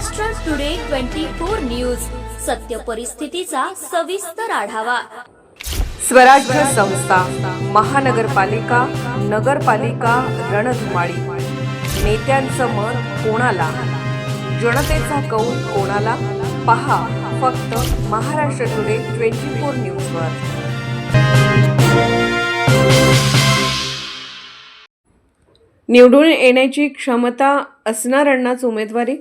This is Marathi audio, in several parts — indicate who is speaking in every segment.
Speaker 1: महाराष्ट्र टुडे 24 न्यूज, सत्य परिस्थितीचा सविस्तर आढावा।
Speaker 2: स्वराज्य संस्था, महानगरपालिका, नगरपालिका रणधुमाळी। नेत्यांचं मत कोणाला, जनतेचा कौल कोणाला? पहा फक्त महाराष्ट्र टुडे 24 न्यूजवर। निवडून येण्याची क्षमता असणाऱ्यांनाच उमेदवारी।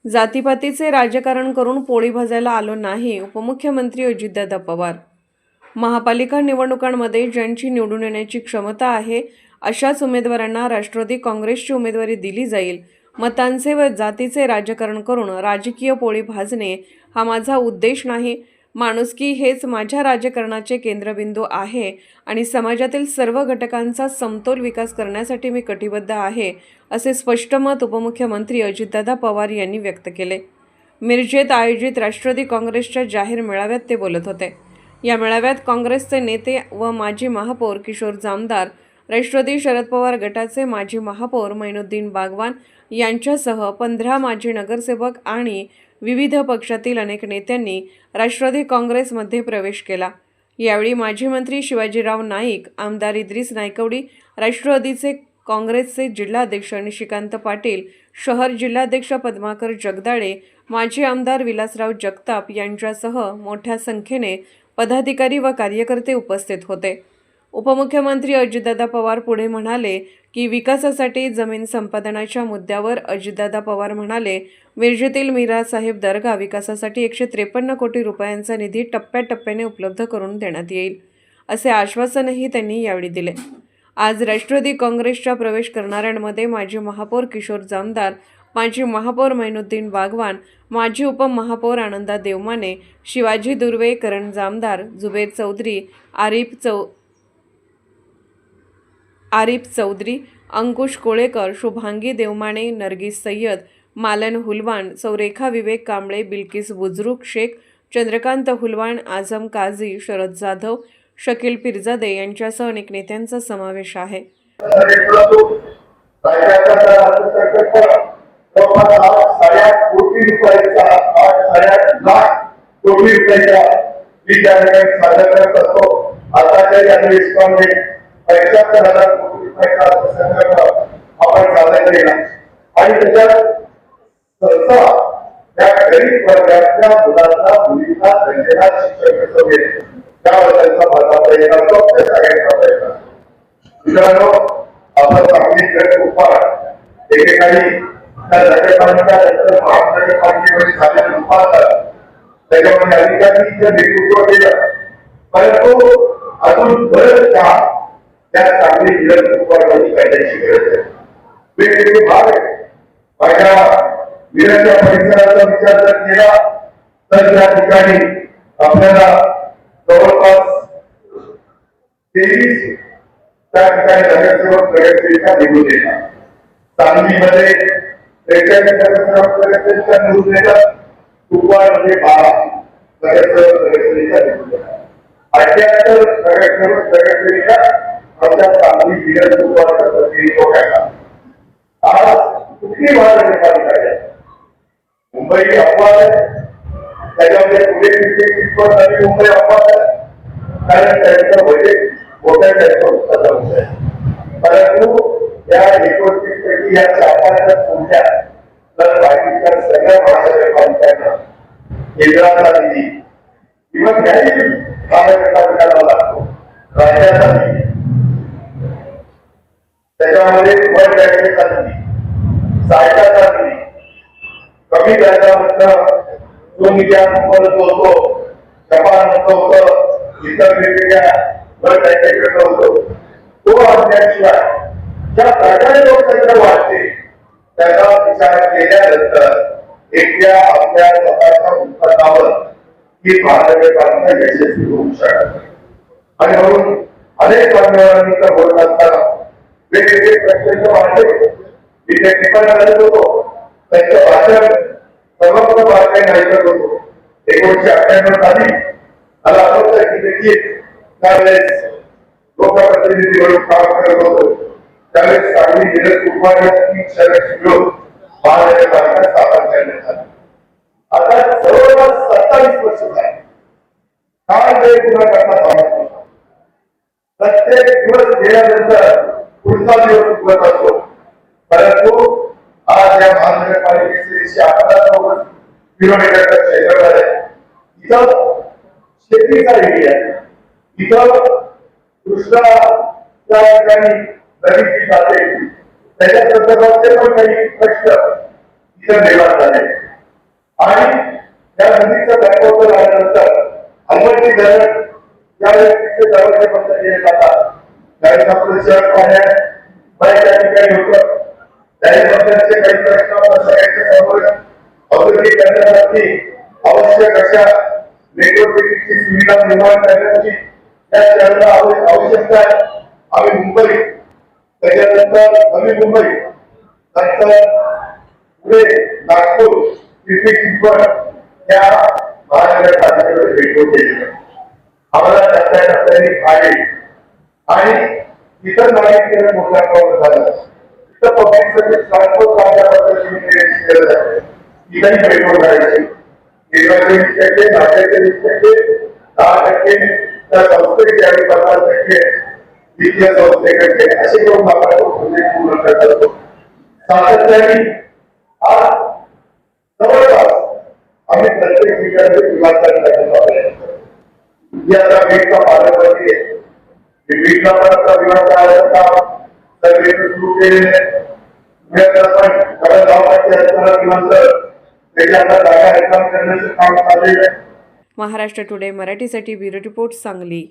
Speaker 2: जातीपातीचे राजकारण करून पोळी भाजायला आलो नाही, उपमुख्यमंत्री अजितदादा पवार। महापालिका निवडणुकांमध्ये ज्यांची निवडून येण्याची क्षमता आहे अशाच उमेदवारांना राष्ट्रवादी काँग्रेसची उमेदवारी दिली जाईल। मतांचे व जातीचे राजकारण करून राजकीय पोळी भाजणे हा माझा उद्देश नाही। माणुसकी हेच माझ्या राजकारणाचे केंद्रबिंदू आहे आणि समाजातील सर्व घटकांचा समतोल विकास करण्यासाठी मी कटिबद्ध आहे, असे स्पष्ट मत उपमुख्यमंत्री अजितदादा पवार यांनी व्यक्त केले। मिरजेत आयोजित राष्ट्रवादी काँग्रेसच्या जाहीर मेळाव्यात ते बोलत होते। या मेळाव्यात काँग्रेसचे नेते व माजी महापौर किशोर जामदार, राष्ट्रवादी शरद पवार गटाचे माजी महापौर मैनुद्दीन बागवान यांच्यासह 15 माजी नगरसेवक आणि विविध पक्षातील अनेक नेत्यांनी राष्ट्रवादी काँग्रेसमध्ये प्रवेश केला। यावेळी माजी मंत्री शिवाजीराव नाईक, आमदार इद्रिस नायकवडी, राष्ट्रवादीचे काँग्रेसचे जिल्हाध्यक्ष निशिकांत पाटील, शहर जिल्हाध्यक्ष पद्माकर जगदाळे, माजी आमदार विलासराव जगताप यांच्यासह मोठ्या संख्येने पदाधिकारी व कार्यकर्ते उपस्थित होते। उपमुख्यमंत्री अजितदादा पवार पुढे म्हणाले की विकासासाठी जमीन संपादनाच्या मुद्द्यावर अजितदादा पवार म्हणाले, मिरजेतील मीरासाहेब दर्गा विकासासाठी 153 कोटी रुपयांचा निधी टप्प्याटप्प्याने उपलब्ध करून देण्यात येईल, असे आश्वासनही त्यांनी यावेळी दिले। आज राष्ट्रवादी काँग्रेसच्या प्रवेश करणाऱ्यांमध्ये माजी महापौर किशोर जामदार, माजी महापौर मैनुद्दीन बागवान, माजी उपमहापौर आनंदा देवमाने, शिवाजी दुर्वे, करण जामदार, जुबेर चौधरी, आरिफ चौधरी, अंकुश कोळेकर, शुभांगी देवमाने, नरगिस सय्यद, मालन हुलवान, सौरेखा विवेक कांबळे, बिल्किस बुजरुक शेख, चंद्रकांत हुलवान, आझम काझी, शरद जाधव, शकील पिरजादे यांच्यासह अनेक नेत्यांचा समावेश आहे।
Speaker 3: आपण सादर केला आणि त्याच्यात सहसा त्या गरीब वर्गाच्या मुलांना मुलींना त्यांना शिक्षण कसं मिळेल त्याबद्दलचा माझा प्रयत्न असतो, त्या सगळ्यांचा प्रयत्न असतो। मित्रांनो, आपण सांगितलं उपाय एकेकाळी त्या नगरपालिका महानगरपालिकेमध्ये झालेलं रूपांतर त्याच्यामध्ये अधिकाऱ्यांचं नेतृत्व केलं, परंतु अजून बरंच काम त्या चांगली निरंतरपणे करण्याची गरज आहे। वेगवेगळे भाग आहे। माझ्या मिरजच्या परिसराचा विचार जर केला तर त्या ठिकाणी आपल्याला जवळपास 23 त्या ठिकाणी नगरसेवक नगरसेविका निवडून येतात। सांगलीमध्ये 43 नगरसेवक नगरसेविका निवडून येतात, कुपवाडमध्ये 12 नगरसेवक नगरसेविका निवडून येतात। 78 नगरसेवक नगरसेविका आमच्या सांगली जिल्ह्यात कुपवाडचं प्रतिनिधित्व करतात। आज कुठली महानगरपालिका आहे? मुंबई अपवाद आहे, त्याच्यामध्ये पुणे नवी मुंबई अपवाद आहे, कारण त्यांचं बजेट मोठ्या त्यांचं आहे। परंतु या 29 पैकी या 4-5 संख्या तर बाकीच्या सगळ्या महानगरपालिकांना केंद्राचा निधी किंवा त्याही महानगरपालिकांना लागतो, राज्याचा निधी, त्याच्यामध्ये वर्ल्ड बँकेचा निधी, सायकाचा निधी, कमी व्याजामधनं जो निधी आपण होतो, जपानमधलं होतं, इतर वेगवेगळ्या वर्ल्ड बँकेकडनं होतो, तो आणल्याशिवाय ज्या प्रकारे लोकसंख्या वाढते त्याचा विचार केल्यानंतर एकट्या आपल्या स्वतःच्या उत्पन्नावर ही महानगरपालिका यशस्वी होऊ शकत नाही। आणि म्हणून अनेक मान्यवरांनी तर बोलत असताना वेगवेगळे प्रश्न मांडले, तिथे टिप्पणी करत होतो, त्यांचं भाषण सर्वत्र बातम्या ऐकत होतो। 1998 साली मला आठवतं की देखील त्यावेळेस लोकप्रतिनिधी म्हणून काम करत होतो, त्यावेळेस सांगली जिल्ह्यात कुपवाडला 3 शहर मिळून महानगरपालिका स्थापन करण्यात आली। आता जवळपास 27 वर्ष झाली. काय वेळ पुन्हा करण्यात आला. प्रत्येक दिवस गेल्यानंतर पुढचा दिवस उगवत असतो. परंतु आज या महानगरपालिकेचे 111 किलोमीटरचं क्षेत्रफळ आहे. इथं शेतीचा एरिया आहे. इथं कृष्णा त्या ठिकाणी नदीची जाते त्याच्या संदर्भातले पण काही प्रश्न इथं निर्माण झाले आणि त्या नदीचं बॅकवॉटर आल्यानंतर अलमट्टी धरण त्यावेळेस दरवाजे बंद केले जातात. त्यावेळेस आपलं शहर पाण्यात त्या ठिकाणी होतं. त्याबद्दलचे काही प्रश्न सगळ्यांच्या समोर औद्योगिक करण्यासाठी आवश्यक अशा नेटवर्कची सुविधा निर्माण करण्याची त्या शहराला आवश्यकता आहे. आम्ही मुंबई त्याच्यानंतर नवी मुंबई नंतर पुणे नागपूर पिंपरी चिंचवड या महानगरपालिकेकडे भेटून केली. आम्हाला टप्प्याटप्प्याने आले आणि इतर नागरिकांना मोठ्या प्रमाणात झालं. इथं पब्लिक सर्व्हिस ट्रान्सपोर्ट चांगल्या पद्धतीने केल्याची गरज आहे. इथंही पेट्रोल करायची 20% नाट्याचे 10% त्या संस्थेचे आणि 15% वित्तीय संस्थेकडचे असे करून आपण पूर्ण करत असतो. सातत्याने आज जवळपास आम्ही प्रत्येक ठिकाणी विभागात करण्याचा प्रयत्न करतो. ही आता बीडचा पालकमंत्री आहे. बीडला पण विभागाचं काम सर्वे सुरू केलेले आहे. पण गावाच्या नंतर त्याच्या जागा निर्माण करण्याचं काम चाललेलं आहे.
Speaker 2: महाराष्ट्र टुडे मराठीसाठी ब्युरो रिपोर्ट सांगली.